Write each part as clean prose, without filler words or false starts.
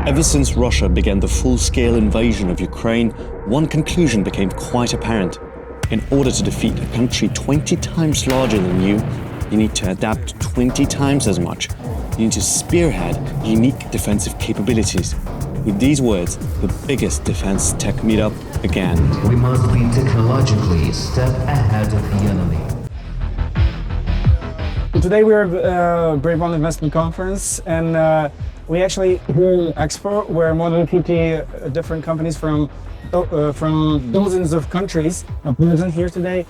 Ever since Russia began the full-scale invasion of Ukraine, one conclusion became quite apparent. In order to defeat a country 20 times larger than you need to adapt 20 times as much. You need to spearhead unique defensive capabilities. With these words, the biggest defense tech meetup began. We must be technologically a step ahead of the enemy. Today we are at Brave One Investment Conference, and we actually here in Expo where more than 50 different companies from dozens of countries are present here today.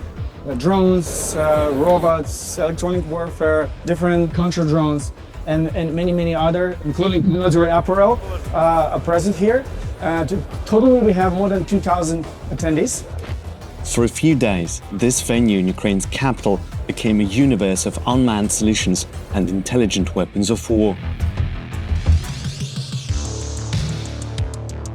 Drones, robots, electronic warfare, different counter drones, and many other, including military apparel, are present here. Totally we have more than 2,000 attendees. For a few days, this venue in Ukraine's capital became a universe of unmanned solutions and intelligent weapons of war.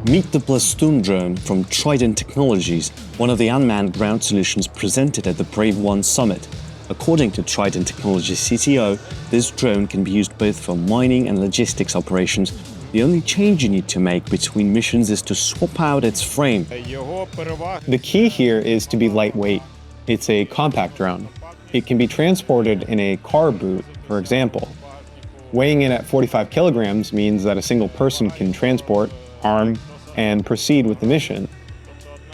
Meet the Plastun drone from Trident Technologies, one of the unmanned ground solutions presented at the Brave One Summit. According to Trident Technologies CTO, this drone can be used both for mining and logistics operations. The only change you need to make between missions is to swap out its frame. The key here is to be lightweight. It's a compact drone. It can be transported in a car boot, for example. Weighing in at 45 kilograms means that a single person can transport, arm, and proceed with the mission.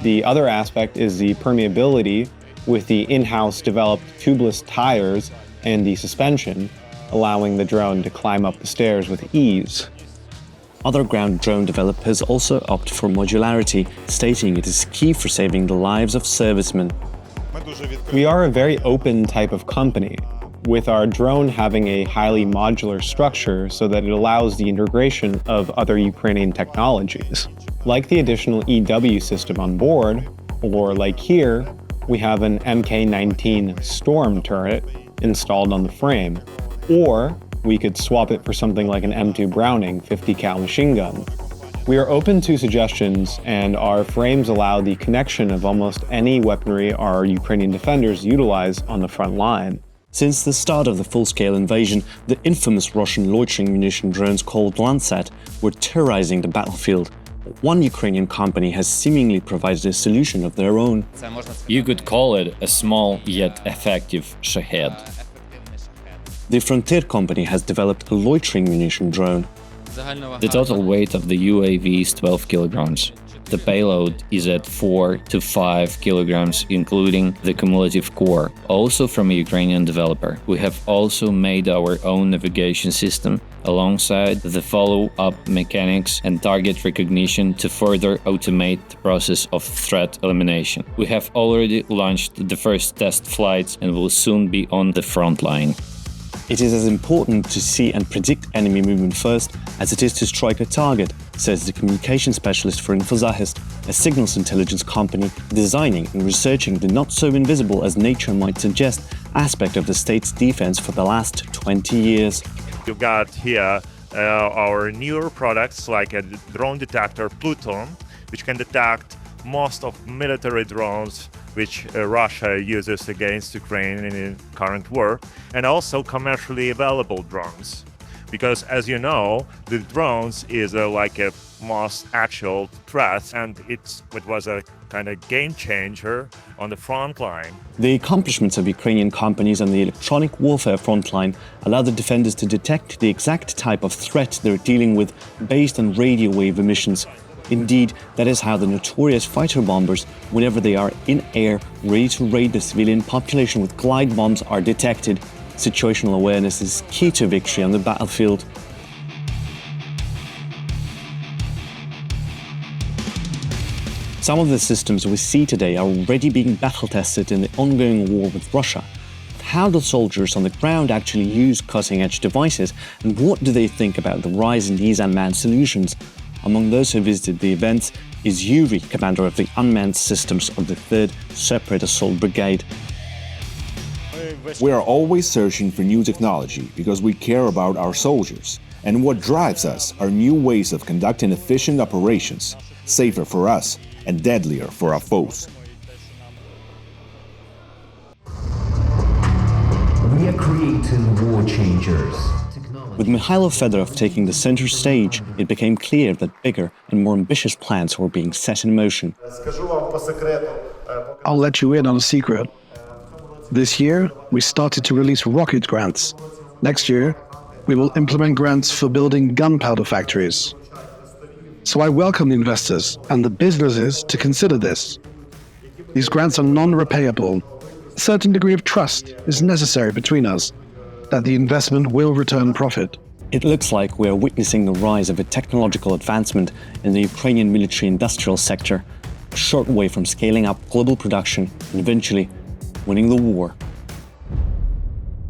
The other aspect is the permeability with the in-house developed tubeless tires and the suspension, allowing the drone to climb up the stairs with ease. Other ground drone developers also opt for modularity, stating it is key for saving the lives of servicemen. We are a very open type of company, with our drone having a highly modular structure so that it allows the integration of other Ukrainian technologies. Like the additional EW system on board, or like here, we have an Mk19 Storm turret installed on the frame, or we could swap it for something like an M2 Browning 50 cal machine gun. We are open to suggestions, and our frames allow the connection of almost any weaponry our Ukrainian defenders utilize on the front line. Since the start of the full-scale invasion, the infamous Russian loitering munition drones called Lancet were terrorizing the battlefield. One Ukrainian company has seemingly provided a solution of their own. You could call it a small yet effective Shahed. The Frontier company has developed a loitering munition drone. The total weight of the UAV is 12 kilograms. The payload is at 4 to 5 kilograms, including the cumulative core, also from a Ukrainian developer. We have also made our own navigation system alongside the follow-up mechanics and target recognition to further automate the process of threat elimination. We have already launched the first test flights and will soon be on the front line. It is as important to see and predict enemy movement first as it is to strike a target, says the communication specialist for InfoZahist, a signals intelligence company designing and researching the not-so-invisible as nature might suggest aspect of the state's defense for the last 20 years. You've got here our newer products like a drone detector Pluton, which can detect most of military drones which Russia uses against Ukraine in the current war, and also commercially available drones. Because as you know, the drones is like a most actual threat, and it was a kind of game changer on the front line. The accomplishments of Ukrainian companies on the electronic warfare frontline allow the defenders to detect the exact type of threat they're dealing with based on radio wave emissions. Indeed, that is how the notorious fighter bombers, whenever they are in air, ready to raid the civilian population with glide bombs, are detected. Situational awareness is key to victory on the battlefield. Some of the systems we see today are already being battle-tested in the ongoing war with Russia. But how do soldiers on the ground actually use cutting-edge devices, and what do they think about the rise in these unmanned solutions? Among those who visited the events is Yuri, commander of the unmanned systems of the 3rd Separate Assault Brigade. We are always searching for new technology because we care about our soldiers. And what drives us are new ways of conducting efficient operations, safer for us and deadlier for our foes. We are creating war changers. Technology. With Mikhailo Fedorov taking the center stage, it became clear that bigger and more ambitious plans were being set in motion. I'll let you in on a secret. This year, we started to release rocket grants. Next year, we will implement grants for building gunpowder factories. So I welcome the investors and the businesses to consider this. These grants are non-repayable. A certain degree of trust is necessary between us that the investment will return profit. It looks like we are witnessing the rise of a technological advancement in the Ukrainian military-industrial sector, a short way from scaling up global production and eventually winning the war.